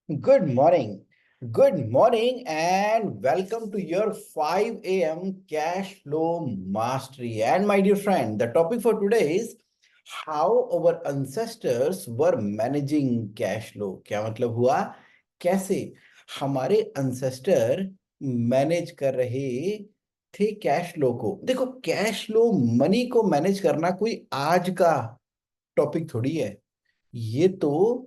Good morning. Good morning and welcome to your 5 a.m. cash flow mastery. And my dear friend, the topic for today is how our ancestors were managing cash flow. क्या मतलब हुआ? कैसे हमारे ancestor manage कर रहे थे cash flow को। देखो, कैश फ्लो मनी को मैनेज करना कोई आज का टॉपिक थोड़ी है। ये तो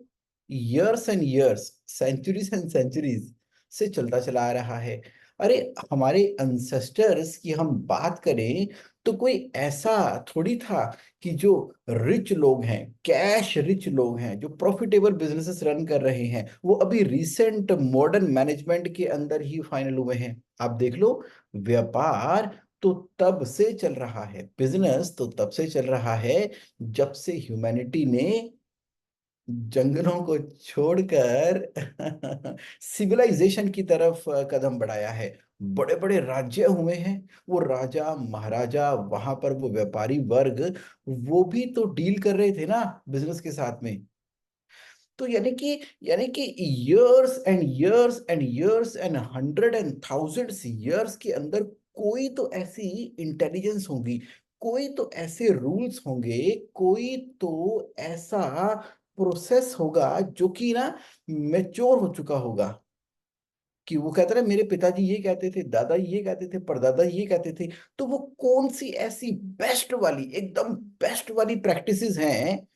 years and years, centuries and centuries से चलता चला आ रहा है। अरे, हमारे अनसेस्टर्स की हम बात करें तो कोई ऐसा थोड़ी था कि जो रिच लोग हैं, कैश रिच लोग हैं, जो प्रॉफिटेबल बिजनेसेस रन कर रहे हैं, वो अभी रिसेंट मॉडर्न मैनेजमेंट के अंदर ही फाइनल हुए हैं। आप देख लो, व्यापार तो तब से चल रहा है, बिजनेस तो तब से चल रहा है जब से ह्यूमैनिटी ने जंगलों को छोड़कर सिविलाइजेशन की तरफ कदम बढ़ाया है। बड़े बड़े राज्य हुए हैं, वो राजा महाराजा, वहां पर वो व्यापारी वर्ग, वो भी तो डील कर रहे थे ना बिजनेस के साथ में। तो यानी कि years and years and years and hundred and thousands years के अंदर कोई तो ऐसी इंटेलिजेंस होगी, कोई तो ऐसे रूल्स होंगे, कोई तो ऐसा प्रोसेस होगा जो कि ना मैच्योर हो चुका होगा। कि वो कहते रहे मेरे पिताजी ये कहते थे, दादा ये कहते थे, परदादा ये कहते थे। तो वो कौन सी ऐसी बेस्ट वाली, एकदम बेस्ट वाली प्रैक्टिसेस हैं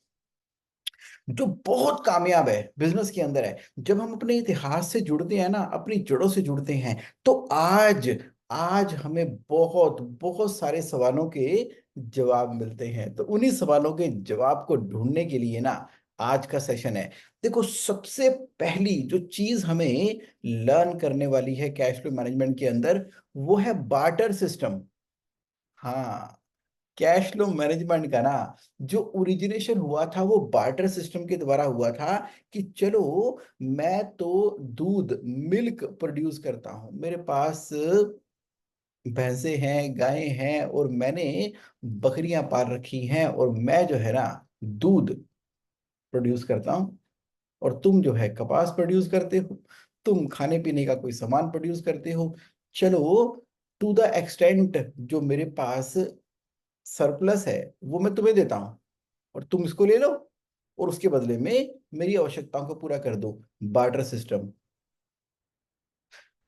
जो बहुत कामयाब है बिजनेस के अंदर है। जब हम अपने इतिहास से जुड़ते हैं ना, अपनी जड़ों से जुड़ते हैं, तो आज आज हमें बहुत बहुत सारे सवालों के जवाब मिलते हैं। तो उन्हीं सवालों के जवाब को ढूंढने के लिए ना आज का सेशन है। देखो, सबसे पहली जो चीज हमें लर्न करने वाली है कैश फ्लो मैनेजमेंट के अंदर, वो है बार्टर सिस्टम। हाँ, कैश फ्लो मैनेजमेंट का ना जो ओरिजिनेशन हुआ था वो बार्टर सिस्टम के द्वारा हुआ था। कि चलो, मैं तो दूध मिल्क प्रोड्यूस करता हूँ, मेरे पास भैंसे हैं, गायें हैं, और मैंने बकरियां पाल रखी हैं, और मैं जो है ना दूध प्रोड्यूस करता हूँ, और तुम जो है कपास प्रोड्यूस करते हो, तुम खाने पीने का कोई सामान प्रोड्यूस करते हो। चलो, टू द एक्सटेंट जो मेरे पास सरप्लस है वो मैं तुम्हें देता हूं, और तुम इसको ले लो, और उसके बदले में मेरी आवश्यकताओं को पूरा कर दो। Barter system.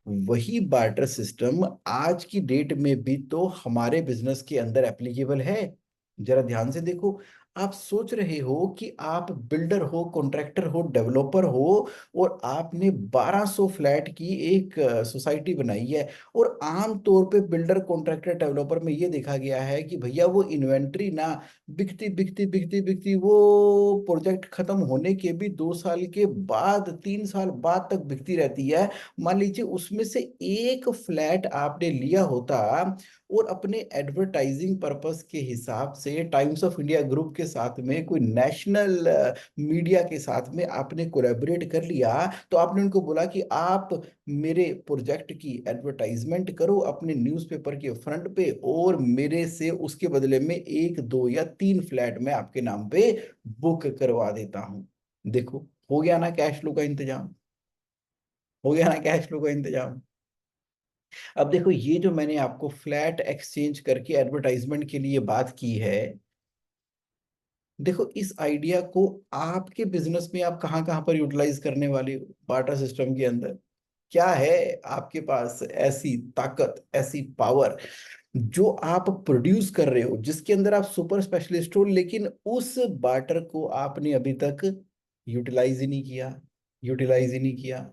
वही बार्टर सिस्टम आज की डेट में भी तो हमारे बिजनेस के अंदर एप्लीकेबल है। जरा ध्यान से देखो। आप सोच रहे हो कि आप बिल्डर हो, कॉन्ट्रैक्टर हो, डेवलपर हो, और आपने 1200 फ्लैट की एक सोसाइटी बनाई है। और आम तौर पे बिल्डर, कॉन्ट्रैक्टर, डेवलपर में ये देखा गया है कि भैया वो इन्वेंट्री ना बिकती बिकती बिकती बिकती, वो प्रोजेक्ट खत्म होने के भी 2 साल के बाद, 3 साल बाद तक बिकती रहती है। मान लीजिए उसमें से एक फ्लैट आपने लिया होता, और अपने एडवर्टाइजिंग पर्पस के हिसाब से टाइम्स ऑफ इंडिया ग्रुप के साथ में, कोई नेशनल मीडिया के साथ में आपने कोलैबोरेट कर लिया, तो आपने उनको बोला कि आप मेरे प्रोजेक्ट की एडवर्टाइजमेंट करो अपने न्यूज़पेपर के फ्रंट पे, और मेरे से उसके बदले में 1, 2 या 3 फ्लैट मैं आपके नाम पे बुक करवा देता हूं। देखो, हो गया ना कैश फ्लो का इंतजाम, हो गया ना कैश फ्लो का इंतजाम। अब देखो, ये जो मैंने आपको फ्लैट एक्सचेंज करके एडवर्टाइजमेंट के लिए बात की है, देखो इस आइडिया को आपके बिजनेस में आप कहाँ कहाँ पर यूटिलाइज करने वाले हो बाटा सिस्टम के अंदर। क्या है आपके पास ऐसी ताकत, ऐसी पावर जो आप प्रोड्यूस कर रहे हो, जिसके अंदर आप सुपर स्पेशलिस्ट हो, लेकिन उस बाटर को आपने अभी तक यूटिलाइज ही नहीं किया, यूटिलाइज ही नहीं किया।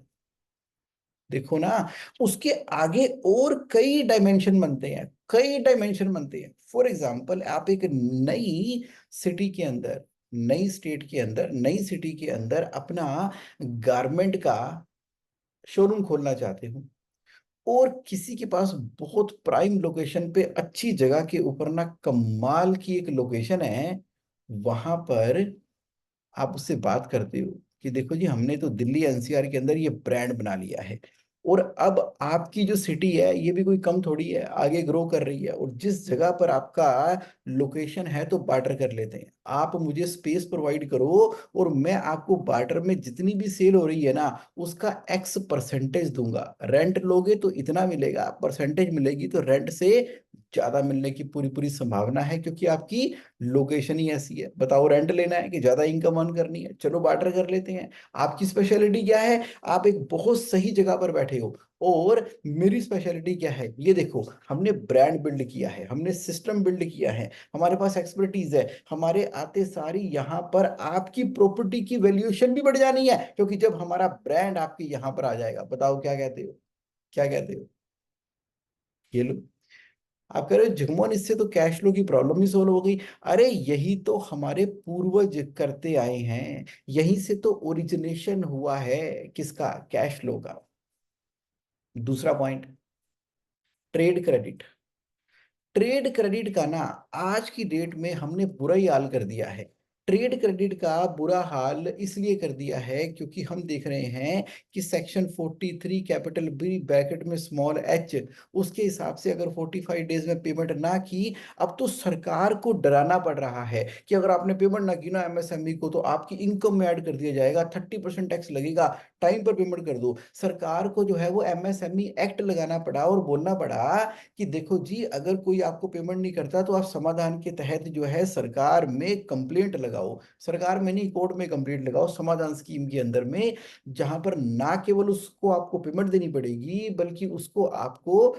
देखो ना, उसके आगे और कई डायमेंशन बनते हैं, कई डायमेंशन बनते हैं। फॉर एग्जाम्पल, आप एक नई सिटी के अंदर, नई स्टेट के अंदर, नई सिटी के अंदर अपना गारमेंट का शोरूम खोलना चाहते हो, और किसी के पास बहुत प्राइम लोकेशन पे, अच्छी जगह के ऊपर ना, कमाल की एक लोकेशन है, वहां पर आप उससे बात करते हो कि देखो जी, हमने तो दिल्ली एनसीआर के अंदर ये ब्रांड बना लिया है, और अब आपकी जो सिटी है ये भी कोई कम थोड़ी है, आगे ग्रो कर रही है, और जिस जगह पर आपका लोकेशन है तो बार्टर कर लेते हैं। आप मुझे स्पेस प्रोवाइड करो और मैं आपको बार्टर में जितनी भी सेल हो रही है ना उसका एक्स परसेंटेज दूंगा। रेंट लोगे तो इतना मिलेगा, परसेंटेज मिलेगी तो रेंट से ज्यादा मिलने की पूरी पूरी संभावना है, क्योंकि आपकी लोकेशन ही ऐसी है। बताओ, रेंट लेना है कि ज्यादा इनकम अर्न करनी है? चलो बार्टर कर लेते हैं। आपकी स्पेशलिटी क्या है? आप एक बहुत सही जगह पर बैठे हो। और मेरी स्पेशलिटी क्या है ये देखो, हमने ब्रांड बिल्ड किया है, हमने सिस्टम बिल्ड किया है, हमारे पास एक्सपर्टीज है। हमारे आते सारी यहाँ पर आपकी प्रॉपर्टी की वैल्यूएशन भी बढ़ जानी है, क्योंकि जब हमारा ब्रांड आपके यहाँ पर आ जाएगा। बताओ क्या कहते हो? क्या कहते हो? ये लो। आप कह रहे हो झुमोन इससे तो कैश फ्लो की प्रॉब्लम ही सोल्व हो गई। अरे यही तो हमारे पूर्वज करते आए हैं, यहीं से तो ओरिजिनेशन हुआ है किसका? कैश फ्लो का। दूसरा point, trade credit. Trade credit का ना आज की डेट में हमने बुरा ही हाल कर दिया है। ट्रेड क्रेडिट का बुरा हाल इसलिए कर दिया है क्योंकि हम देख रहे हैं कि सेक्शन 43 कैपिटल बी ब्रैकेट में स्मॉल एच, उसके हिसाब से अगर 45 डेज में पेमेंट ना की, अब तो सरकार को डराना पड़ रहा है कि अगर आपने पेमेंट ना की ना एमएसएमई को तो आपकी इनकम में ऐड कर दिया जाएगा, 30% टैक्स लगेगा, टाइम पर पेमेंट कर दो। सरकार को जो है वो एमएसएमई एक्ट लगाना पड़ा और बोलना पड़ा कि देखो जी, अगर कोई आपको पेमेंट नहीं करता तो आप समाधान के तहत जो है सरकार में कंप्लेंट लगाओ। सरकार में नहीं, कोर्ट में कंप्लेंट लगाओ समाधान स्कीम के अंदर में, जहां पर ना केवल उसको आपको पेमेंट देनी पड़ेगी बल्कि उसको आपको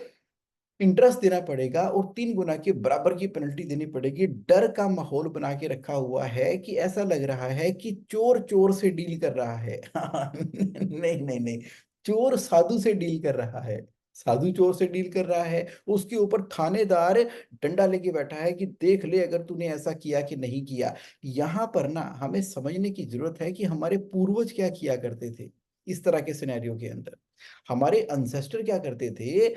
इंटरेस्ट देना पड़ेगा और 3 गुना के बराबर की पेनल्टी देनी पड़ेगी। डर का माहौल बना के रखा हुआ है कि ऐसा लग रहा है कि चोर चोर से डील कर रहा है। नहीं नहीं नहीं, चोर साधु से डील कर रहा है, साधु चोर से डील कर रहा है। उसके ऊपर थानेदार डंडा लेके बैठा है कि देख ले अगर तूने ऐसा किया कि नहीं किया। यहां पर ना हमें समझने की जरूरत है कि हमारे पूर्वज क्या किया करते थे। इस तरह के सिनेरियो के अंदर हमारे अनसेस्टर क्या करते थे?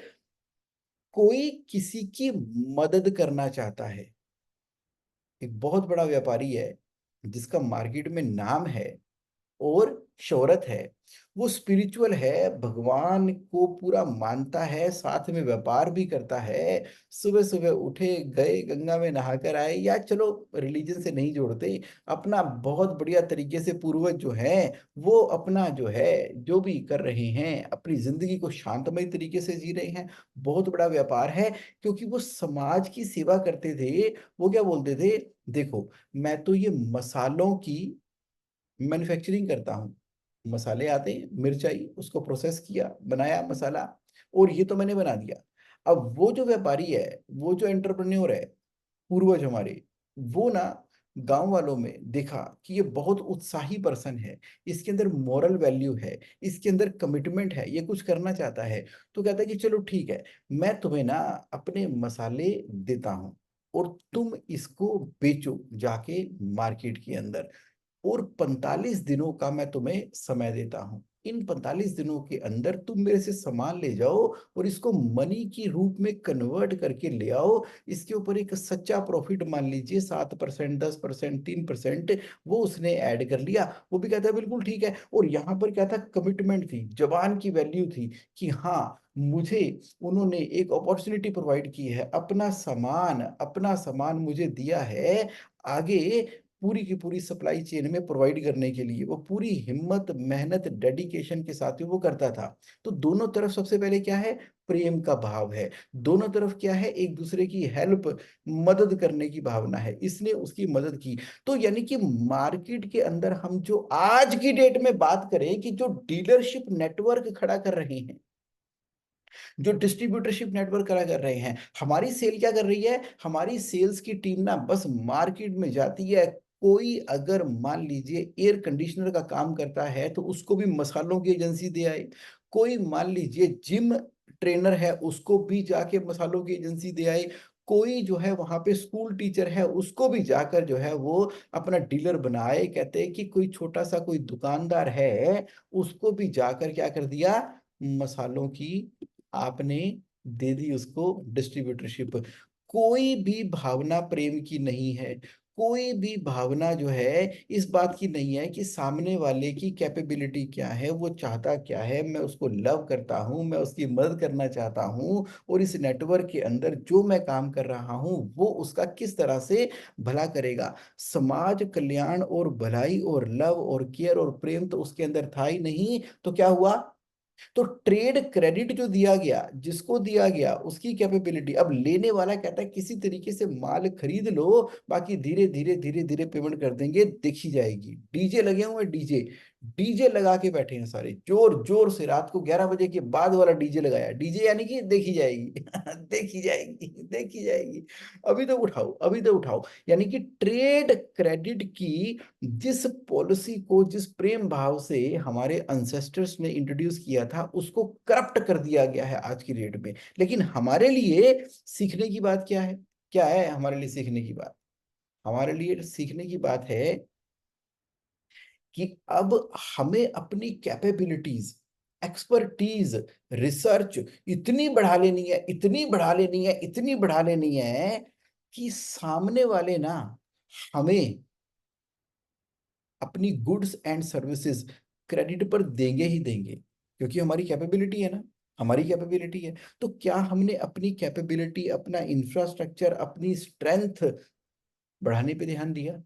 कोई किसी की मदद करना चाहता है, एक बहुत बड़ा व्यापारी है जिसका मार्केट में नाम है और शोहरत है, वो स्पिरिचुअल है, भगवान को पूरा मानता है, साथ में व्यापार भी करता है। सुबह सुबह उठे, गए, गंगा में नहाकर आए, या चलो रिलीजन से नहीं जोड़ते, अपना बहुत बढ़िया तरीके से पूर्वज जो हैं वो अपना जो है जो भी कर रहे हैं अपनी जिंदगी को शांतमय तरीके से जी रहे हैं। बहुत बड़ा व्यापार है, क्योंकि वो समाज की सेवा करते थे। वो क्या बोलते थे? देखो, मैं तो ये मसालों की मैन्युफैक्चरिंग करता हूँ। मसाले आते हैं, मिर्चाई, उसको प्रोसेस किया, बनाया मसाला, और ये तो मैंने बना दिया। अब वो जो व्यापारी है, वो जो एंटरप्रेन्योर है, पूर्वज हमारे, वो ना गांव वालों में देखा कि ये बहुत उत्साही पर्सन है, इसके अंदर मॉरल वैल्यू है, इसके अंदर कमिटमेंट है, ये कुछ करना चाहता है। तो कहता है कि चलो ठीक है, मैं तुम्हें ना अपने मसाले देता हूँ और तुम इसको बेचो जाके मार्केट के अंदर, और 45 दिनों का मैं तुम्हें समय देता हूं। इन 45 दिनों के अंदर तुम मेरे से सामान ले जाओ और इसको मनी की रूप में कन्वर्ट करके ले आओ। इसके ऊपर एक सच्चा प्रॉफिट मान लीजिए 7%, 10%, 3%, वो उसने ऐड कर लिया। वो भी कहता है बिल्कुल ठीक है। और यहाँ पर क्या था? कमिटमेंट थी, जबान की वैल्यू थी कि हाँ, मुझे उन्होंने एक अपॉर्चुनिटी प्रोवाइड की है, अपना सामान मुझे दिया है आगे पूरी की पूरी सप्लाई चेन में प्रोवाइड करने के लिए। वो पूरी हिम्मत, मेहनत, डेडिकेशन के साथ ही वो करता था। तो दोनों तरफ सबसे पहले क्या है? प्रेम का भाव है। दोनों तरफ क्या है? एक दूसरे की हेल्प, मदद करने की भावना है, इसने उसकी मदद की। तो यानी कि मार्केट के अंदर हम जो आज की डेट में बात करें कि जो डीलरशिप नेटवर्क खड़ा कर रहे हैं, जो डिस्ट्रीब्यूटरशिप नेटवर्क करा कर रहे हैं, हमारी सेल क्या कर रही है? हमारी सेल्स की टीम ना बस मार्केट में जाती है। कोई अगर मान लीजिए एयर कंडीशनर का काम करता है तो उसको भी मसालों की एजेंसी दे आए। कोई मान लीजिए जिम ट्रेनर है, उसको भी जाके मसालों की एजेंसी दे आए। कोई जो है वहां पे स्कूल टीचर है, उसको भी जाकर जो है वो अपना डीलर बनाए। कहते हैं कि कोई छोटा सा कोई दुकानदार है, उसको भी जाकर क्या कर दिया? मसालों की आपने दे दी उसको डिस्ट्रीब्यूटरशिप। कोई भी भावना प्रेम की नहीं है, कोई भी भावना जो है इस बात की नहीं है कि सामने वाले की कैपेबिलिटी क्या है, वो चाहता क्या है, मैं उसको लव करता हूँ, मैं उसकी मदद करना चाहता हूँ, और इस नेटवर्क के अंदर जो मैं काम कर रहा हूँ वो उसका किस तरह से भला करेगा। समाज कल्याण और भलाई और लव और केयर और प्रेम तो उसके अंदर था ही नहीं, तो क्या हुआ? तो ट्रेड क्रेडिट जो दिया गया, जिसको दिया गया उसकी कैपेबिलिटी, अब लेने वाला कहता है किसी तरीके से माल खरीद लो, बाकी धीरे धीरे धीरे धीरे पेमेंट कर देंगे, देखी जाएगी। डीजे लगे हुए, डीजे डीजे लगा के बैठे हैं सारे, जोर जोर से रात को 11 बजे के बाद वाला डीजे लगाया, डीजे यानी कि देखी जाएगी देखी जाएगी, देखी जाएगी, अभी तो उठाओ, अभी तो उठाओ। यानी कि ट्रेड क्रेडिट की जिस पॉलिसी को, जिस प्रेम भाव से हमारे अनसेस्टर्स ने इंट्रोड्यूस किया था, उसको करप्ट कर दिया गया है आज की डेट में। लेकिन हमारे लिए सीखने की बात क्या है? क्या है हमारे लिए सीखने की बात? हमारे लिए सीखने की बात है कि अब हमें अपनी कैपेबिलिटीज, एक्सपर्टीज, रिसर्च इतनी बढ़ा लेनी है, इतनी बढ़ा लेनी है, इतनी बढ़ा लेनी है कि सामने वाले ना हमें अपनी गुड्स एंड सर्विसेज क्रेडिट पर देंगे ही देंगे, क्योंकि हमारी कैपेबिलिटी है ना, हमारी कैपेबिलिटी है। तो क्या हमने अपनी कैपेबिलिटी, अपना इंफ्रास्ट्रक्चर, अपनी स्ट्रेंथ बढ़ाने पे ध्यान दिया,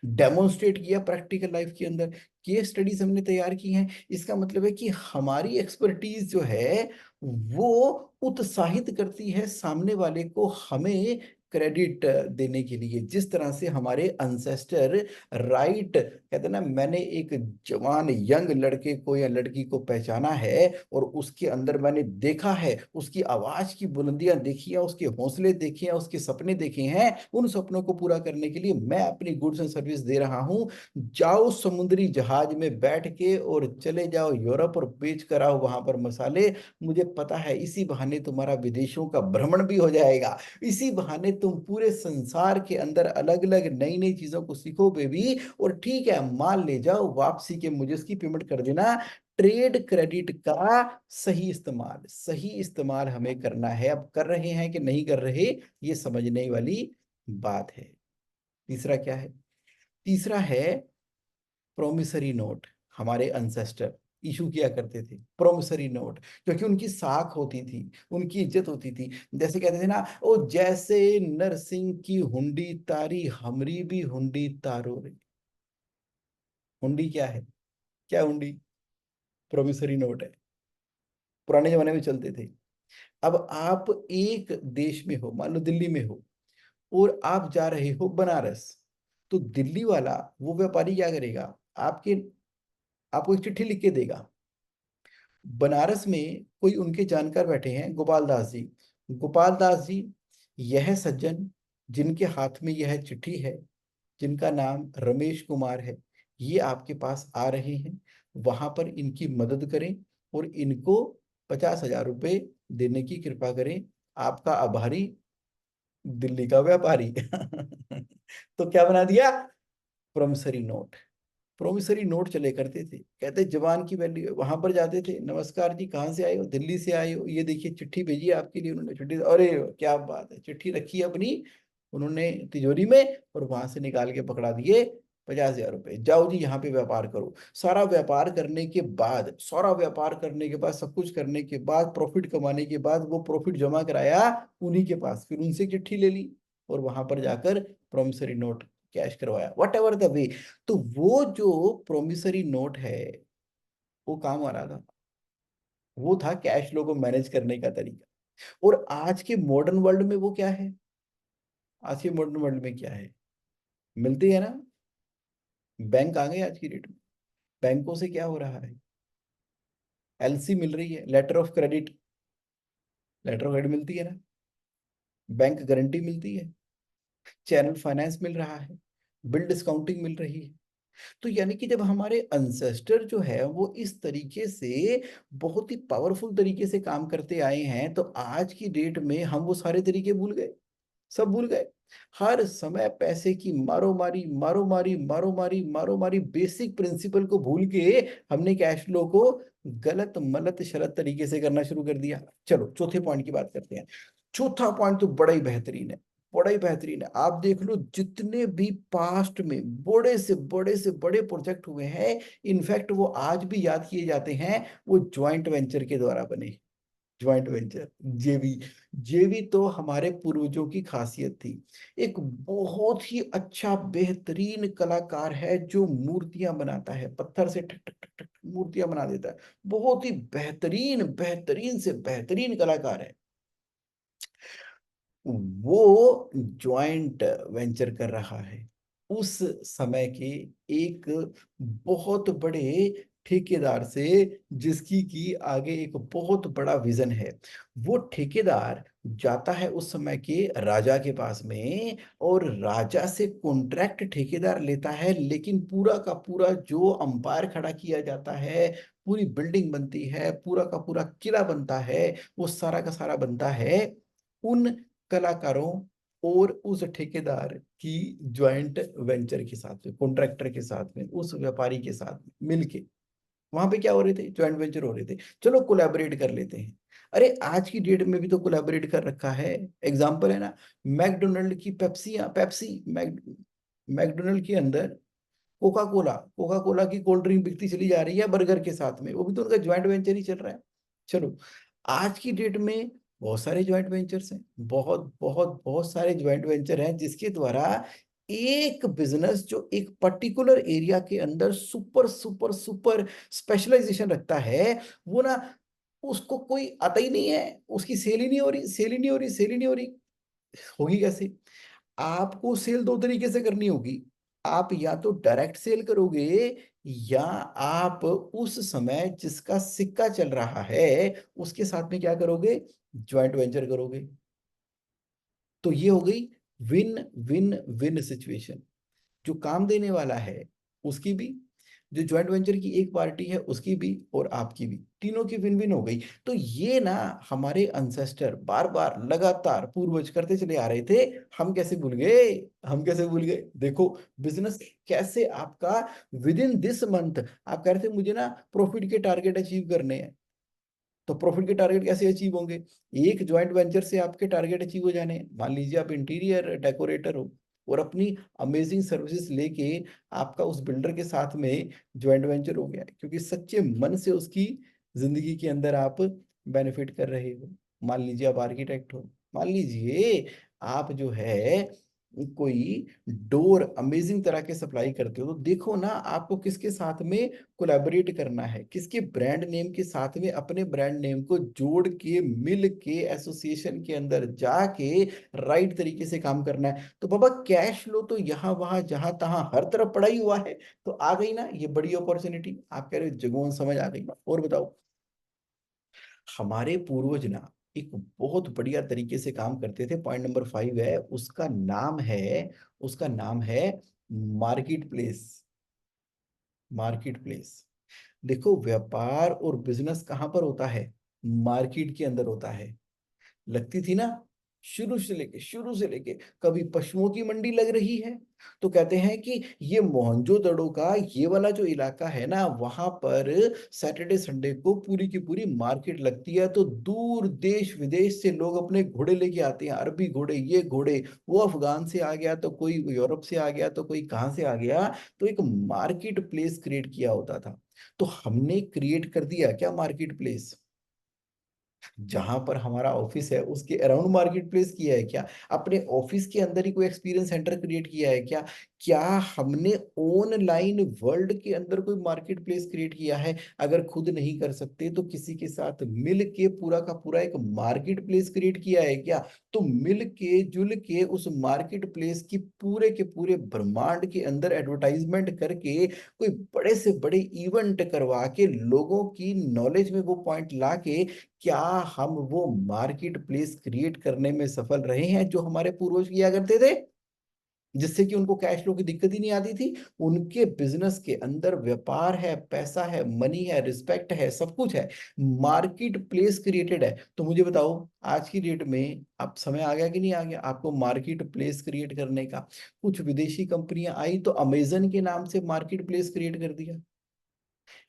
डेमोन्स्ट्रेट किया प्रैक्टिकल लाइफ के अंदर? केस स्टडीज हमने तैयार की हैं। इसका मतलब है कि हमारी एक्सपर्टीज जो है वो उत्साहित करती है सामने वाले को हमें क्रेडिट देने के लिए, जिस तरह से हमारे अनसेस्टर राइट कहते हैं ना, मैंने एक जवान यंग लड़के को या लड़की को पहचाना है और उसके अंदर मैंने देखा है, उसकी आवाज की बुलंदियां देखी है, उसके हौसले देखे हैं, उसके सपने देखे हैं, उन सपनों को पूरा करने के लिए मैं अपनी गुड्स एंड सर्विस दे रहा हूं। जाओ समुद्री जहाज में बैठ के और चले जाओ यूरोप और बेच कर आओ वहां पर मसाले। मुझे पता है इसी बहाने तुम्हारा विदेशों का भ्रमण भी हो जाएगा, इसी बहाने तुम पूरे संसार के अंदर अलग अलग नई नई चीजों को सीखोगे भी, और ठीक है माल ले जाओ, वापसी के मुझे उसकी पेमेंट कर देना। ट्रेड क्रेडिट का सही इस्तेमाल, सही इस्तेमाल हमें करना है। अब कर रहे हैं कि नहीं कर रहे, ये समझने वाली बात है। तीसरा क्या है? तीसरा है प्रोमिसरी नोट। हमारे अनसेस्टर इशू किया करते थे प्रोमिसरी नोट, क्योंकि उनकी साख होती थी, उनकी इज्जत होती थी। जैसे कहते थे ना, ओ जैसे नरसिंह की हुंडी तारी, हमरी भी हुंडी तारो रे। हुंडी क्या है? क्या हुंडी? प्रोमिसरी नोट है, पुराने जमाने में चलते थे। अब आप एक देश में हो, मान लो दिल्ली में हो, और आप जा रहे हो बनारस, तो दिल्ली वाला वो व्यापारी क्या करेगा? आपके आपको एक चिट्ठी लिख के देगा। बनारस में कोई उनके जानकार बैठे हैं, गोपाल दास जी। गोपाल दास जी, यह सज्जन जिनके हाथ में यह चिट्ठी है, जिनका नाम रमेश कुमार है, ये आपके पास आ रहे हैं, वहां पर इनकी मदद करें और इनको 50,000 रुपये देने की कृपा करें। आपका आभारी, दिल्ली का व्यापारी तो क्या बना दिया? Promissory note. प्रोमिसरी नोट चले करते थे, कहते जवान की वैल्यू। वहां पर जाते थे, नमस्कार जी, कहाँ से आए हो? दिल्ली से आए हो, ये देखिए चिट्ठी भेजी है आपके लिए। उन्होंने चिट्ठी, अरे क्या बात है, चिट्ठी रखी है अपनी उन्होंने तिजोरी में, और वहां से निकाल के पकड़ा दिए 50,000 रुपये, जाओ जी यहाँ पे व्यापार करो। सारा व्यापार करने के बाद, सारा व्यापार करने के बाद, सब कुछ करने के बाद, प्रॉफिट कमाने के बाद, वो प्रॉफिट जमा कराया उन्हीं के पास, फिर उनसे चिट्ठी ले ली और वहां पर जाकर प्रोमिसरी नोट कैश करवाया, वट एवर द वे। तो वो जो प्रोमिसरी नोट है, वो काम आ रहा था, वो था कैश फ्लो को मैनेज करने का तरीका। और आज के मॉडर्न वर्ल्ड में वो क्या है? आज के मॉडर्न वर्ल्ड में क्या है? मिलती है ना, बैंक आ गए आज की डेट में। बैंकों से क्या हो रहा है? एलसी मिल रही है, letter of credit, letter of credit मिलती है ना, बैंक गारंटी मिलती है, चैनल फाइनेंस मिल रहा है, बिल डिस्काउंटिंग मिल रही है। तो यानी कि जब हमारे अनसेस्टर जो है वो इस तरीके से बहुत ही पावरफुल तरीके से काम करते आए हैं, तो आज की डेट में हम वो सारे तरीके भूल गए, सब भूल गए। हर समय पैसे की मारो मारी, मारो मारी, मारो मारी, मारो मारी, बेसिक प्रिंसिपल को भूल के हमने कैश फ्लो को गलत मलत शरत तरीके से करना शुरू कर दिया। चलो चौथे पॉइंट की बात करते हैं। चौथा पॉइंट तो बड़ा ही बेहतरीन है। बड़ा ही बेहतरीन है। आप देख लो जितने भी पास्ट में बड़े से बड़े प्रोजेक्ट हुए हैं, इनफैक्ट वो आज भी याद किए जाते हैं, वो ज्वाइंट वेंचर के द्वारा बने। ज्वाइंट वेंचर, जेवी। जेवी तो हमारे पूर्वजों की खासियत थी। एक बहुत ही अच्छा बेहतरीन कलाकार है जो मूर्तियां बनाता है, पत्थर से ठक ठक ठक ठक मूर्तियां बना देता है। बहुत ही बेहतरीन बेहतरीन से बेहतरीन कलाकार है। वो ज्वाइंट वेंचर कर रहा है उस समय के एक बहुत बड़े ठेकेदार से, जिसकी की आगे एक बहुत बड़ा विजन है। वो ठेकेदार जाता है उस समय के राजा के पास में, और राजा से कॉन्ट्रैक्ट ठेकेदार लेता है, लेकिन पूरा का पूरा जो अंपायर खड़ा किया जाता है, पूरी बिल्डिंग बनती है, पूरा का पूरा किला बनता है, वो सारा का सारा बनता है उन कलाकारों और उस ठेकेदार की ज्वाइंट वेंचर के साथ में, कॉन्ट्रैक्टर के साथ में, उस व्यापारी के साथ में मिलके। वहां पे क्या हो रहे थे? ज्वाइंट वेंचर हो रहे थे। चलो कोलैबोरेट कर लेते हैं। अरे आज की डेट में भी तो कोलैबोरेट कर रखा है। एग्जांपल है ना, मैकडोनल्ड की पेप्सी, पेप्सी मैकडोनल्ड के अंदर कोका कोला, कोका कोला की कोल्ड ड्रिंक बिकती चली जा रही है बर्गर के साथ में, वो भी तो उनका ज्वाइंट वेंचर ही चल रहा है। चलो, आज की डेट में बहुत सारे ज्वाइंट वेंचर्स हैं, बहुत बहुत बहुत सारे ज्वाइंट वेंचर हैं, जिसके द्वारा एक बिजनेस जो एक पर्टिकुलर एरिया के अंदर सुपर सुपर सुपर स्पेशलाइजेशन रखता है, वो ना, उसको कोई आता ही नहीं है, उसकी सेल ही नहीं हो रही, सेल ही नहीं हो रही, सेल ही नहीं हो रही। होगी कैसे? आपको सेल दो तरीके से करनी होगी। आप या तो डायरेक्ट सेल करोगे, या आप उस समय जिसका सिक्का चल रहा है उसके साथ में क्या करोगे? ज्वाइंट वेंचर करोगे। तो ये हो गई विन विन विन सिचुएशन। जो काम देने वाला है उसकी भी, जो ज्वाइंट वेंचर की एक पार्टी है उसकी भी, और आपकी भी, तीनों की विन विन हो गई। तो ये ना हमारे अनसेस्टर बार बार लगातार पूर्वज करते चले आ रहे थे। हम कैसे भूल गए? हम कैसे भूल गए? देखो, बिजनेस कैसे आपका विद इन दिस मंथ, आप कह रहे थे मुझे ना प्रॉफिट के टारगेट अचीव करने हैं, तो प्रॉफिट के टारगेट कैसे अचीव होंगे? एक ज्वाइंट वेंचर से आपके टारगेट अचीव हो जाने हैं। मान लीजिए आप इंटीरियर डेकोरेटर हो, और अपनी अमेजिंग सर्विसेज लेके आपका उस बिल्डर के साथ में ज्वाइंट वेंचर हो गया है, क्योंकि सच्चे मन से उसकी जिंदगी के अंदर आप बेनिफिट कर रहे हो। मान लीजिए आप आर्किटेक्ट हो, मान लीजिए आप जो है कोई डोर अमेजिंग तरह के सप्लाई करते हो, तो देखो ना आपको किसके साथ में कोलैबोरेट करना है, किसके ब्रांड नेम के साथ में अपने ब्रांड नेम को जोड़ के, मिल के, एसोसिएशन के अंदर जाके राइट तरीके से काम करना है। तो बाबा कैश फ्लो तो यहाँ वहां जहां तहां हर तरफ पड़ा ही हुआ है। तो आ गई ना ये बड़ी अपॉर्चुनिटी, आप कह रहे हो जगोन समझ आ गई ना? और बताओ। हमारे पूर्वज ना एक बहुत बढ़िया तरीके से काम करते थे। पॉइंट नंबर 5 है, उसका नाम है मार्केट प्लेस। Market place. देखो, व्यापार और बिजनेस कहाँ पर होता है? मार्केट के अंदर होता है। लगती थी ना, शुरू से लेके कभी पशुओं की मंडी लग रही है, तो कहते हैं कि ये मोहनजोदड़ो का ये वाला जो इलाका है ना, वहां पर सैटरडे संडे को पूरी की पूरी मार्केट लगती है। तो दूर देश विदेश से लोग अपने घोड़े लेके आते हैं, अरबी घोड़े, ये घोड़े, वो अफगान से आ गया तो कोई यूरोप से आ गया तो कोई कहाँ से आ गया। तो एक मार्केट प्लेस क्रिएट किया होता था। तो हमने क्रिएट कर दिया क्या मार्केट प्लेस? जहां पर हमारा ऑफिस है उसके अराउंड मार्केट प्लेस किया है क्या? अपने ऑफिस के अंदर ही कोई एक्सपीरियंस सेंटर क्रिएट किया है क्या? क्या हमने ऑनलाइन वर्ल्ड के अंदर कोई मार्केट प्लेस क्रिएट किया है? अगर खुद नहीं कर सकते तो किसी के साथ मिल के पूरा का पूरा एक मार्केट प्लेस क्रिएट किया है क्या? तो मिल के जुल के उस मार्केट प्लेस की पूरे के पूरे ब्रह्मांड के अंदर एडवर्टाइजमेंट करके, कोई बड़े से बड़े इवेंट करवा के, लोगों की नॉलेज में वो पॉइंट ला के, क्या हम वो मार्केट प्लेस क्रिएट करने में सफल रहे हैं जो हमारे पूर्वज किया करते थे, जिससे कि उनको कैश फ्लो की दिक्कत ही नहीं आती थी? उनके बिजनेस के अंदर व्यापार है, पैसा है, मनी है, रिस्पेक्ट है, सब कुछ है, मार्केट प्लेस क्रिएटेड है। तो मुझे बताओ, आज की डेट में अब समय आ गया कि नहीं आ गया आपको मार्केट प्लेस क्रिएट करने का? कुछ विदेशी कंपनियां आई तो अमेजन के नाम से मार्केट प्लेस क्रिएट कर दिया।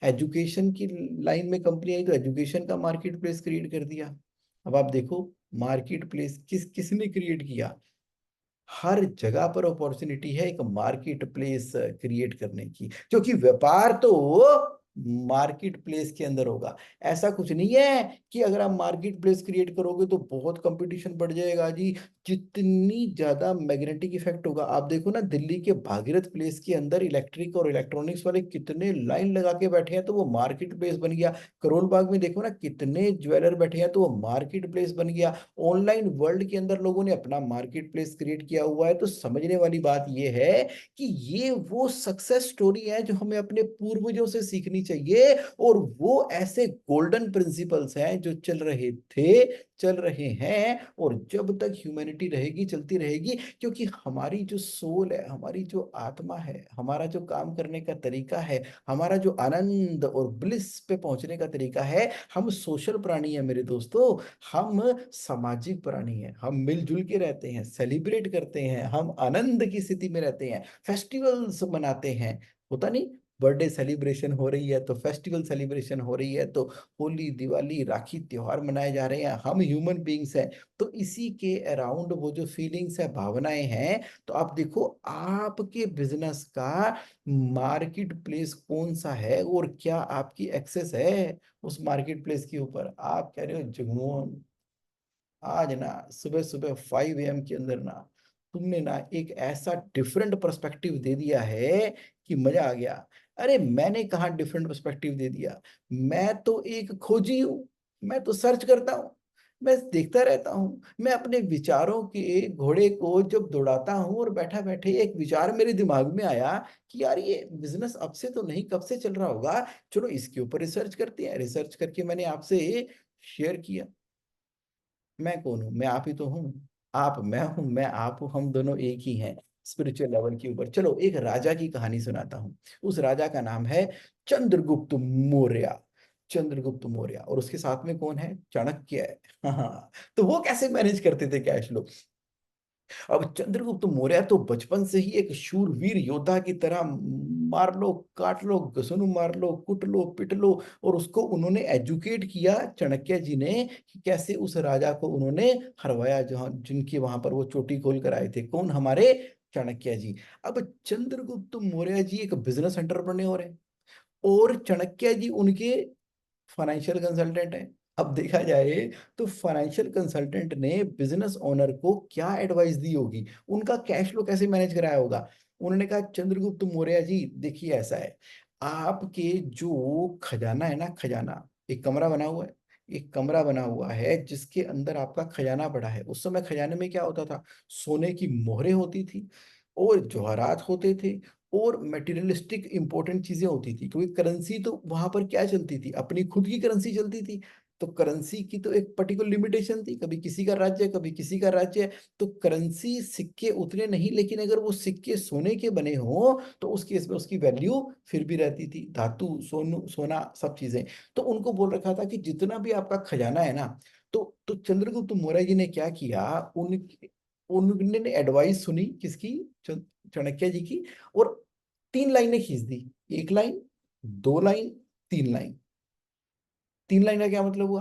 एजुकेशन की लाइन में कंपनी आई तो एजुकेशन का मार्केट प्लेस क्रिएट कर दिया। अब आप देखो, मार्केट प्लेस किसने क्रिएट किया? हर जगह पर अपॉर्चुनिटी है एक मार्केट प्लेस क्रिएट करने की, क्योंकि व्यापार तो मार्केट प्लेस के अंदर होगा। ऐसा कुछ नहीं है कि अगर आप मार्केट प्लेस क्रिएट करोगे तो बहुत कंपटीशन बढ़ जाएगा जी। जितनी ज्यादा मैग्नेटिक इफेक्ट होगा, आप देखो ना दिल्ली के भागीरथ प्लेस के अंदर इलेक्ट्रिक और इलेक्ट्रॉनिक्स वाले कितने लाइन लगा के बैठे हैं, तो वो मार्केट प्लेस बन गया। करोल बाग में देखो ना कितने ज्वेलर बैठे हैं, तो वो मार्केट प्लेस बन गया। ऑनलाइन वर्ल्ड के अंदर लोगों ने अपना मार्केट प्लेस क्रिएट किया हुआ है। तो समझने वाली बात यह है कि ये वो सक्सेस स्टोरी है जो हमें अपने पूर्वजों से सीखनी चाहिए, और वो ऐसे गोल्डन प्रिंसिपल्स हैं जो चल रहे थे, चल रहे हैं, और जब तक ह्यूमैनिटी रहेगी चलती रहेगी। क्योंकि हमारी जो सोल है, हमारी जो आत्मा है, हमारा जो काम करने का तरीका है, हमारा जो आनंद और ब्लिस पे पहुंचने का तरीका है, हम सोशल प्राणी है मेरे दोस्तों। हम सामाजिक प्राणी हैं, हम मिलजुल के रहते हैं, सेलिब्रेट करते हैं, हम आनंद की स्थिति में रहते हैं, फेस्टिवल्स मनाते हैं। होता नहीं, बर्थडे सेलिब्रेशन हो रही है तो फेस्टिवल सेलिब्रेशन हो रही है, तो होली दिवाली राखी त्योहार मनाए जा रहे हैं। हम ह्यूमन बीइंग्स हैं, तो इसी के अराउंड वो जो फीलिंग्स है, भावनाएं हैं। तो आप देखो आपके बिजनेस का मार्केट प्लेस कौन सा है, और क्या आपकी एक्सेस है उस मार्केट प्लेस के ऊपर। आप कह रहे हो जगमोहन, आज ना सुबह सुबह 5 AM के अंदर ना तुमने ना एक ऐसा डिफरेंट पर्सपेक्टिव दे दिया है कि मजा आ गया। अरे मैंने कहा डिफरेंट पर्सपेक्टिव दे दिया, मैं तो एक खोजी हूँ। मैं तो सर्च करता हूँ, मैं देखता रहता हूँ। मैं अपने विचारों के घोड़े को जब दौड़ाता हूँ, और बैठा बैठे एक विचार मेरे दिमाग में आया कि यार ये बिजनेस अब से तो नहीं कब से चल रहा होगा, चलो इसके ऊपर रिसर्च करते हैं। रिसर्च करके मैंने आपसे शेयर किया। मैं कौन हूं? मैं आप ही तो हूँ। आप मैं हूं, मैं आप हूं, हम दोनों एक ही हैं स्पिरिचुअल लेवल के ऊपर। चलो एक राजा की कहानी सुनाता हूँ। उस राजा का नाम है चंद्रगुप्त मौर्य। चंद्रगुप्त मौर्य, और उसके साथ में कौन है? चाणक्य है। हाँ, तो वो कैसे मैनेज करते थे कैश फ्लो? अब चंद्रगुप्त मौर्य तो बचपन से ही एक शूरवीर योद्धा की तरह, मार लो काट लो घसुन मार लो कुट लो पिट लो, और उसको उन्होंने एजुकेट किया चाणक्य जी ने कि कैसे उस राजा को उन्होंने हरवाया, जहां जिनकी वहां पर वो चोटी खोल कर आए थे। कौन? हमारे चाणक्य जी। अब चंद्रगुप्त मौर्य जी एक बिजनेस एंटरप्रेन्योर है, और चाणक्य जी उनके फाइनेंशियल कंसल्टेंट है। अब देखा जाए तो फाइनेंशियल कंसल्टेंट ने बिजनेस ओनर को क्या एडवाइस दी होगी, उनका कैश फ्लो कैसे मैनेज कराया होगा। उन्होंने कहा चंद्रगुप्त मौर्य जी देखिए ऐसा है, आपके जो खजाना है ना, खजाना एक कमरा बना हुआ है, एक कमरा बना हुआ है जिसके अंदर आपका खजाना पड़ा है। उस समय खजाने में क्या होता था? सोने की मोहरें होती थी, और जवाहरात होते थे, और मटेरियलिस्टिक इंपॉर्टेंट चीजें होती थी। क्योंकि करेंसी तो वहां पर क्या चलती थी? अपनी खुद की करेंसी चलती थी। तो करेंसी की तो एक पर्टिकुलर लिमिटेशन थी, कभी किसी का राज्य कभी किसी का राज्य। तो करेंसी सिक्के उतने नहीं, लेकिन अगर वो सिक्के सोने के बने हों तो उस केस में उसकी वैल्यू फिर भी रहती थी। धातु सोनू सोना सब चीजें। तो उनको बोल रखा था कि जितना भी आपका खजाना है ना, तो चंद्रगुप्त मौर्य जी ने क्या किया, उन उन्होंने एडवाइस सुनी किसकी? चाणक्य जी की। और 3 लाइनें खींच दी। 1 लाइन, 2 लाइन, 3 लाइन। 3 लाइन का क्या मतलब हुआ?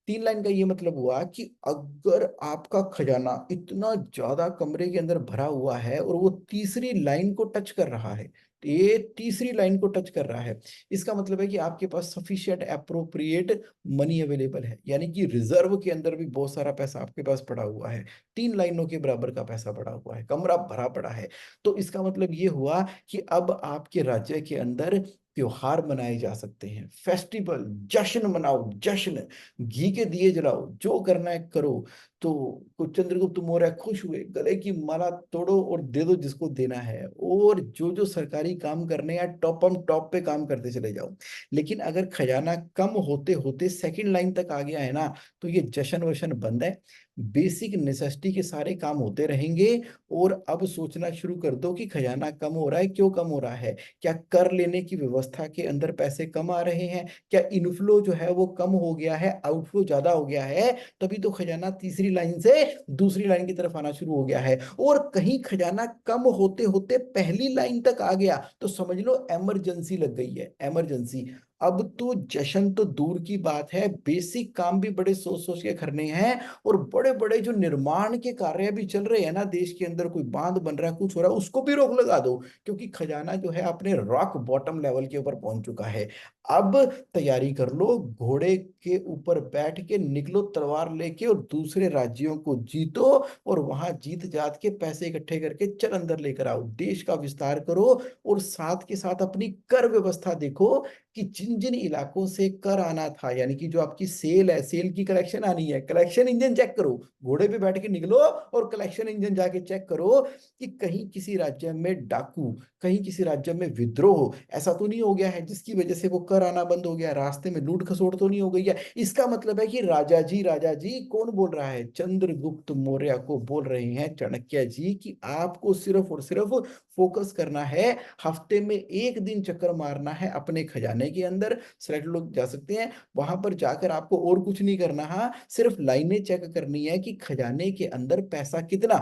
3 लाइन का ये मतलब हुआ कि अगर आपका खजाना इतना ज्यादा कमरे के अंदर भरा हुआ है, और वो तीसरी लाइन को टच कर रहा है, तो ये तीसरी लाइन को टच कर रहा है, इसका मतलब है कि आपके पास सफिशिएंट अप्रोप्रिएट मनी अवेलेबल है, यानी कि रिजर्व के अंदर भी बहुत सारा पैसा आपके पास पड़ा हुआ है। 3 लाइनों के बराबर का पैसा पड़ा हुआ है, कमरा भरा पड़ा है। तो इसका मतलब ये हुआ कि अब आपके राज्य के अंदर त्योहार मनाए जा सकते हैं, फेस्टिवल, जश्न मनाओ, जश्न, घी के दिए जलाओ, जो करना है करो। तो कुछ चंद्रगुप्त मौर्य खुश हुए, गले की माला तोड़ो और दे दो जिसको देना है, और जो जो सरकारी काम करने हैं टॉप ऑन टॉप पे काम करते चले जाओ। लेकिन अगर खजाना कम होते होते सेकंड लाइन तक आ गया है ना, तो ये जश्न वशन बंद है। बेसिक नेसेसिटी के सारे काम होते रहेंगे। और अब सोचना शुरू कर दो कि खजाना कम हो रहा है, क्यों कम हो रहा है? क्या कर लेने की व्यवस्था के अंदर पैसे कम आ रहे हैं? क्या इनफ्लो जो है वो कम हो गया है, आउटफ्लो ज्यादा हो गया है? तभी तो खजाना तीसरी लाइन से दूसरी लाइन की तरफ आना शुरू हो गया है। और कहीं खजाना कम होते होते पहली लाइन तक आ गया तो समझ लो इमरजेंसी लग गई है, इमरजेंसी। अब तो जश्न तो दूर की बात है, बेसिक काम भी बड़े सोच सोच के करने हैं। और बड़े बड़े जो निर्माण के कार्य भी चल रहे हैं ना देश के अंदर, कोई बांध बन रहा है, कुछ हो रहा है, उसको भी रोक लगा दो, क्योंकि खजाना जो है अपने रॉक बॉटम लेवल के ऊपर पहुंच चुका है। अब तैयारी कर लो, घोड़े के ऊपर बैठ के निकलो तलवार लेके, और दूसरे राज्यों को जीतो, और वहां जीत जात के पैसे इकट्ठे करके चल अंदर लेकर आओ, देश का विस्तार करो। और साथ के साथ अपनी कर व्यवस्था देखो, कि जिन जिन इलाकों से कर आना था, यानी कि जो आपकी सेल है, सेल की कलेक्शन आनी है, कलेक्शन इंजन चेक करो। घोड़े पे बैठ के निकलो और कलेक्शन इंजन जाके चेक करो कि कहीं किसी राज्य में डाकू, कहीं किसी राज्य में विद्रोह ऐसा तो नहीं हो गया है जिसकी वजह से वो कर आना बंद हो गया, रास्ते में लूट खसोट तो नहीं हो गई है। इसका मतलब है कि राजा जी कौन बोल रहा है? चंद्रगुप्त मौर्य को बोल रहे हैं चाणक्य जी, कि आपको सिर्फ और सिर्फ फोकस करना है, हफ्ते में एक दिन चक्कर मारना है अपने खजाने के अंदर। सेलेक्ट लोग जा सकते हैं वहां पर जाकर, आपको और कुछ नहीं करना। हाँ, सिर्फ लाइनें चेक करनी है कि खजाने के अंदर पैसा कितना,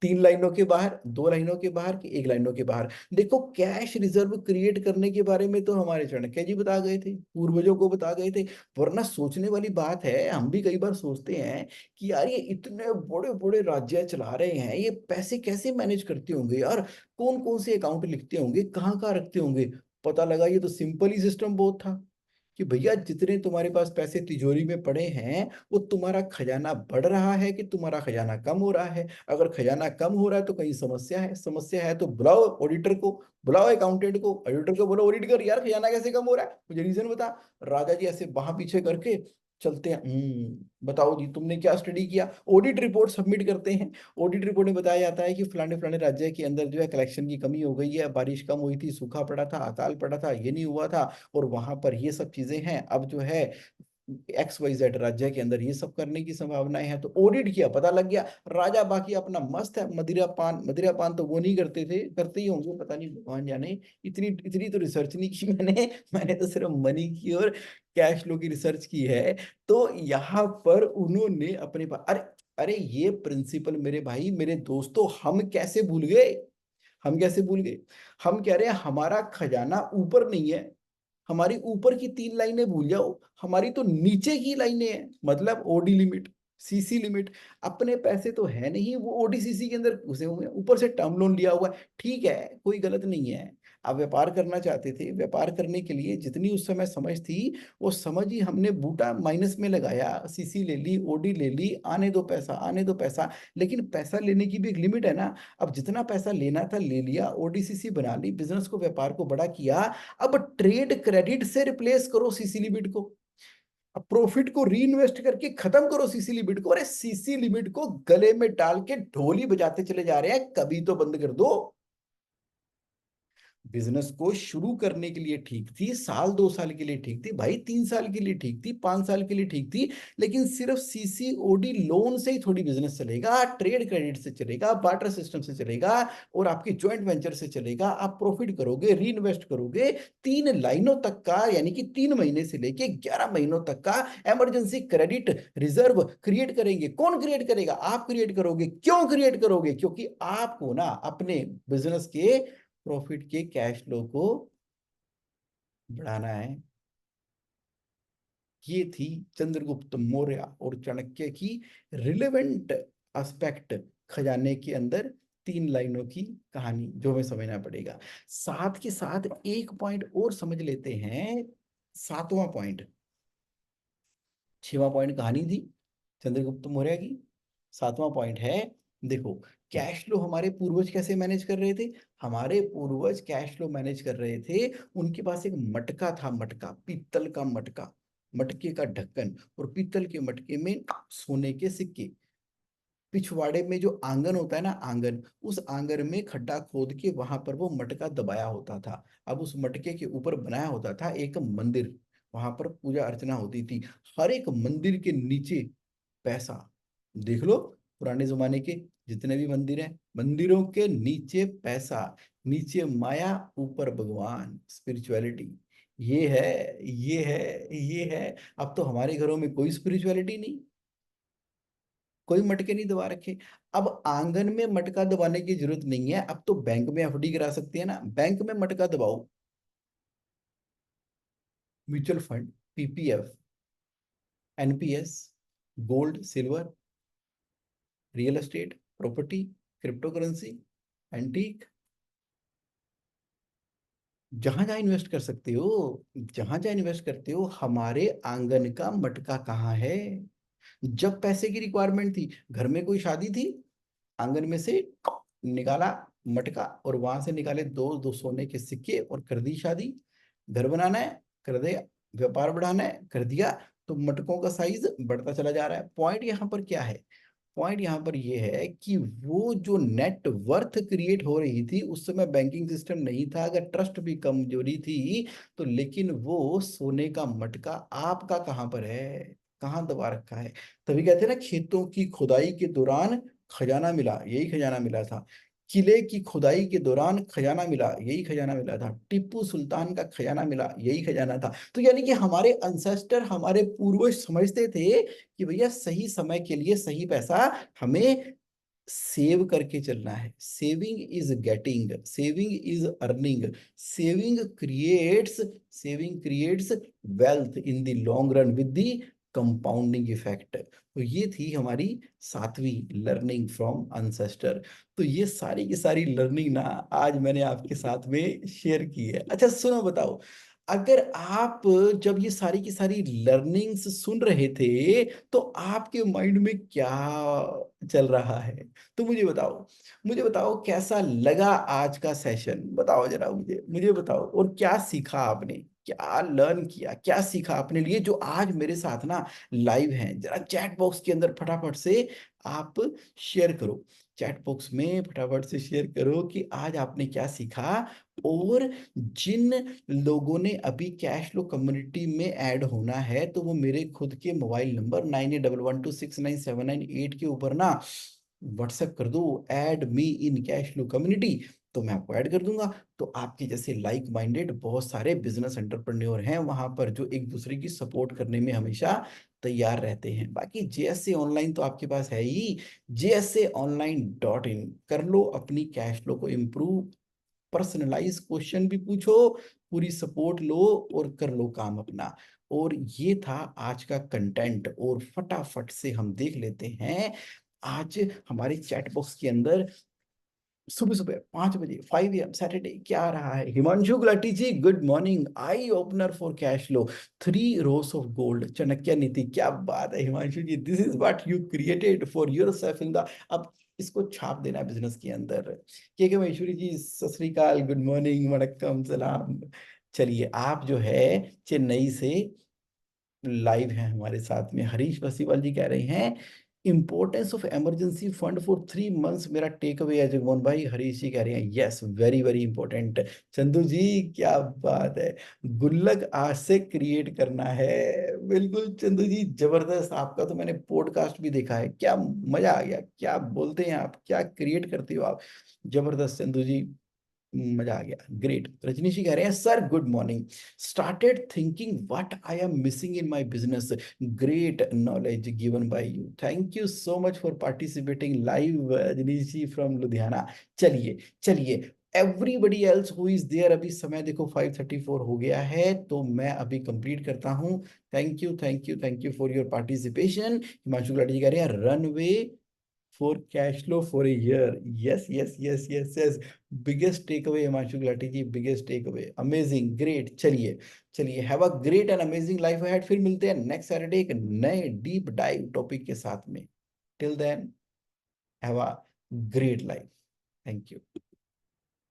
3 लाइनों के बाहर, 2 लाइनों के बाहर, कि 1 लाइनों के बाहर। देखो, कैश रिजर्व क्रिएट करने के बारे में तो हमारे चाणक्य जी बता गए थे, पूर्वजों को बता गए थे। वरना सोचने वाली बात है, हम भी कई बार सोचते हैं कि यार ये इतने बड़े बड़े राज्य चला रहे हैं, ये पैसे कैसे मैनेज करते होंगे यार, कौन कौन से अकाउंट लिखते होंगे, कहाँ कहाँ रखते होंगे। पता लगा ये तो सिंपल ही सिस्टम बहुत था, कि भैया जितने तुम्हारे पास पैसे तिजोरी में पड़े हैं, वो तुम्हारा खजाना बढ़ रहा है कि तुम्हारा खजाना कम हो रहा है। अगर खजाना कम हो रहा है तो कहीं समस्या है, समस्या है तो बुलाओ ऑडिटर को, बुलाओ अकाउंटेंट को, ऑडिटर को बोलो ऑडिट कर यार खजाना कैसे कम हो रहा है, मुझे रीजन बता। राजा जी ऐसे वहां पीछे करके चलते हैं, बताओ जी तुमने क्या स्टडी किया, ऑडिट रिपोर्ट सबमिट करते हैं। ऑडिट रिपोर्ट में बताया जाता है कि फलाने फलाने राज्य के अंदर जो है कलेक्शन की कमी हो गई है, बारिश कम हुई थी, सूखा पड़ा था, अकाल पड़ा था, ये नहीं हुआ था, और वहां पर ये सब चीजें हैं। अब जो है XYZ राज्य के अंदर ये सब करने की संभावनाएं हैं, तो ऑडिट किया, पता लग गया। राजा बाकी अपना मस्त है, मदिरा पान, मदिरा पान तो वो नहीं करते थे, करते ही होंगे पता नहीं, भगवान जाने। इतनी इतनी तो रिसर्च नहीं की मैंने। मैंने तो सिर्फ मनी की और कैश फ्लो की रिसर्च की है। तो यहाँ पर उन्होंने अपने पास, अरे अरे ये प्रिंसिपल मेरे भाई मेरे दोस्तों, हम कैसे भूल गए, हम कैसे भूल गए। हम कह रहे हैं हमारा खजाना ऊपर नहीं है, हमारी ऊपर की 3 लाइनें भूल जाओ, हमारी तो नीचे की लाइनें हैं, मतलब ओडी लिमिट, सीसी लिमिट। अपने पैसे तो है नहीं, वो ओडीसीसी के अंदर घुसे हुए हैं, ऊपर से टर्म लोन लिया हुआ है। ठीक है, कोई गलत नहीं है। आप व्यापार करना चाहते थे, व्यापार करने के लिए जितनी उस समय समझ थी, वो समझ ही हमने बूटा माइनस में लगाया, सीसी ले ली, ओडी ले ली, आने दो पैसा, आने दो पैसा। लेकिन पैसा लेने की भी एक लिमिट है ना। अब जितना पैसा लेना था ले लिया, ओडीसीसी बना ली, बिजनेस को, व्यापार को बड़ा किया। अब ट्रेड क्रेडिट से रिप्लेस करो सीसी लिमिट को, अब प्रॉफिट को री इन्वेस्ट करके खत्म करो सीसी लिमिट को। अरे सीसी लिमिट को गले में डाल के ढोली बजाते चले जा रहे हैं, कभी तो बंद कर दो। बिजनेस को शुरू करने के लिए ठीक थी, साल 2 साल के लिए ठीक थी भाई, 3 साल के लिए ठीक थी, 5 साल के लिए ठीक थी। लेकिन सिर्फ सीसीओडी लोन से ही थोड़ी बिजनेस चलेगा, ट्रेड क्रेडिट से चलेगा, बार्टर सिस्टम से चलेगा, और आपके ज्वाइंट वेंचर से चलेगा। आप प्रॉफिट करोगे, री इन्वेस्ट करोगे, 3 लाइनों तक का, यानी कि 3 महीने से लेके 11 महीनों तक का इमरजेंसी क्रेडिट रिजर्व क्रिएट करेंगे। कौन क्रिएट करेगा? आप क्रिएट करोगे। क्यों क्रिएट करोगे? क्योंकि आपको ना अपने बिजनेस के प्रॉफिट के कैश फ्लो को बढ़ाना है। ये थी चंद्रगुप्त मौर्य और चाणक्य की रिलेवेंट एस्पेक्ट, खजाने के अंदर 3 लाइनों की कहानी, जो हमें समझना पड़ेगा। साथ के साथ एक पॉइंट और समझ लेते हैं, 7वां पॉइंट। 6वां पॉइंट कहानी थी चंद्रगुप्त मौर्य की, 7वां पॉइंट है, देखो, कैश फ्लो हमारे पूर्वज कैसे मैनेज कर रहे थे। हमारे पूर्वज कैश फ्लो मैनेज कर रहे थे, उनके पास एक मटका था, मटका, पीतल का मटका, मटके का ढक्कन, और पीतल के मटके में सोने के सिक्के। पिछवाड़े में जो आंगन होता है ना, आंगन, उस आंगन में खड्डा खोद के वहां पर वो मटका दबाया होता था। अब उस मटके के ऊपर बनाया होता था एक मंदिर, वहां पर पूजा अर्चना होती थी। हर एक मंदिर के नीचे पैसा, देख लो पुराने जमाने के जितने भी मंदिर हैं, मंदिरों के नीचे पैसा, नीचे माया, ऊपर भगवान, स्पिरिचुअलिटी। ये है, ये है, ये है। अब तो हमारे घरों में कोई स्पिरिचुअलिटी नहीं, कोई मटके नहीं दबा रखे। अब आंगन में मटका दबाने की जरूरत नहीं है, अब तो बैंक में एफडी करा सकते हैं ना, बैंक में मटका दबाओ। Mutual fund, PPF, NPS, gold silver, real estate, property, crypto currency, antique, जहां जहां इन्वेस्ट कर सकते हो, जहां जहां इन्वेस्ट करते हो। हमारे आंगन का मटका कहाँ है? जब पैसे की रिक्वायरमेंट थी, घर में कोई शादी थी, आंगन में से निकाला मटका और वहां से निकाले दो दो सोने के सिक्के और कर दी शादी। घर बनाना है, कर दे। व्यापार बढ़ाना है, कर दिया। तो मटकों का साइज बढ़ता चला जा रहा है। पॉइंट यहाँ पर क्या है? पॉइंट यहाँ पर यह है कि वो जो नेट वर्थ क्रिएट हो रही थी, उस समय बैंकिंग सिस्टम नहीं था, अगर ट्रस्ट भी कमजोरी थी तो, लेकिन वो सोने का मटका आपका कहाँ पर है? कहाँ दबा रखा है? तभी कहते हैं ना, खेतों की खुदाई के दौरान खजाना मिला, यही खजाना मिला था। किले की खुदाई के दौरान खजाना मिला, यही खजाना मिला था। टिप्पू सुल्तान का खजाना मिला, यही खजाना था। तो यानी कि हमारे अनसेस्टर, हमारे पूर्वज समझते थे कि भैया सही समय के लिए सही पैसा हमें सेव करके चलना है। Saving is getting, saving is earning, saving creates wealth in the long run with the compounding effect. तो ये थी हमारी सातवीं लर्निंग फ्रॉम अनसेस्टर। तो ये सारी की सारी लर्निंग ना आज मैंने आपके साथ में शेयर की है। अच्छा सुनो, बताओ, अगर आप जब ये सारी की सारी लर्निंग्स सुन रहे थे तो आपके माइंड में क्या चल रहा है? तो मुझे बताओ, मुझे बताओ कैसा लगा आज का सेशन? बताओ जरा, मुझे बताओ, और क्या सीखा आपने? क्या लर्न किया, क्या सीखा अपने लिए जो आज मेरे साथ ना लाइव हैं? जरा चैट बॉक्स के अंदर फटाफट से आप शेयर करो। चैट बॉक्स में फटाफट से शेयर करो कि आज आपने क्या सीखा। और जिन लोगों ने अभी कैश फ्लो कम्युनिटी में ऐड होना है, तो वो मेरे खुद के मोबाइल नंबर 9811269798 के ऊपर ना व्हाट्सएप कर दो, add me in cash flow community. तो मैं आपको ऐड कर दूंगा। तो आपके जैसे लाइक माइंडेड बहुत सारे बिजनेस एंटरप्रेन्योर हैं वहां पर, जो एक दूसरे की सपोर्ट करने में हमेशा तैयार रहते हैं। बाकी जेएसए ऑनलाइन तो आपके पास है ही, JSAonline.in कर लो अपनी कैश फ्लो को इम्प्रूव। पर्सनलाइज क्वेश्चन भी पूछो, पूरी सपोर्ट लो और कर लो काम अपना। और ये था आज का कंटेंट, और फटाफट से हम देख लेते हैं आज हमारे चैट बॉक्स के अंदर सुबह सुबह 5 बजे 5 AM सैटरडे क्या आ रहा है। Himanshu Gulati ji, good morning. Eye opener for cash flow, 3 rows of gold, Chanakya Niti. क्या बात है Himanshu ji, this is what you created for yourself in the. अब इसको छाप देना है बिजनेस के अंदर। के महेश्वरी जी, सत श्री अकाल, गुड मॉर्निंग, वणक्कम, सलाम। चलिए, आप जो है चेन्नई से लाइव हैं हमारे साथ में। हरीश वसीवाल जी कह रहे हैं importance of emergency fund for 3 months, मेरा टेक अवे है जगमोहन भाई। हरीश जी कह रहे हैं yes, very very important. Chandu ji क्या बात है, गुल्लक आज से क्रिएट करना है। बिल्कुल चंदू जी, जबरदस्त। आपका तो मैंने पॉडकास्ट भी देखा है, क्या मजा आ गया। क्या बोलते हैं आप, क्या क्रिएट करते हो आप, जबरदस्त चंदू जी, मजा आ गया, ग्रेट। रजनीश जी कह रहे हैं sir good morning, started thinking what I am missing in my business, great knowledge given by you, thank you so much for participating live, Rajneesh ji from Ludhiana. चलिए चलिए, everybody else who is there, अभी समय देखो 5:34 हो गया है, तो मैं अभी कंप्लीट करता हूँ। Thank you thank you thank you for your participation. Himanshu Gulati ji कह रहे हैं runway for cash flow for a year. Yes, yes, yes, yes, yes. Biggest takeaway, Himanshu Gulati ji, biggest takeaway. Amazing, great. चलिए चलिए, have a great and amazing life ahead. फिर मिलते हैं next Saturday एक नए डीप डाइव टॉपिक के साथ में। Till then, have a great life. Thank you.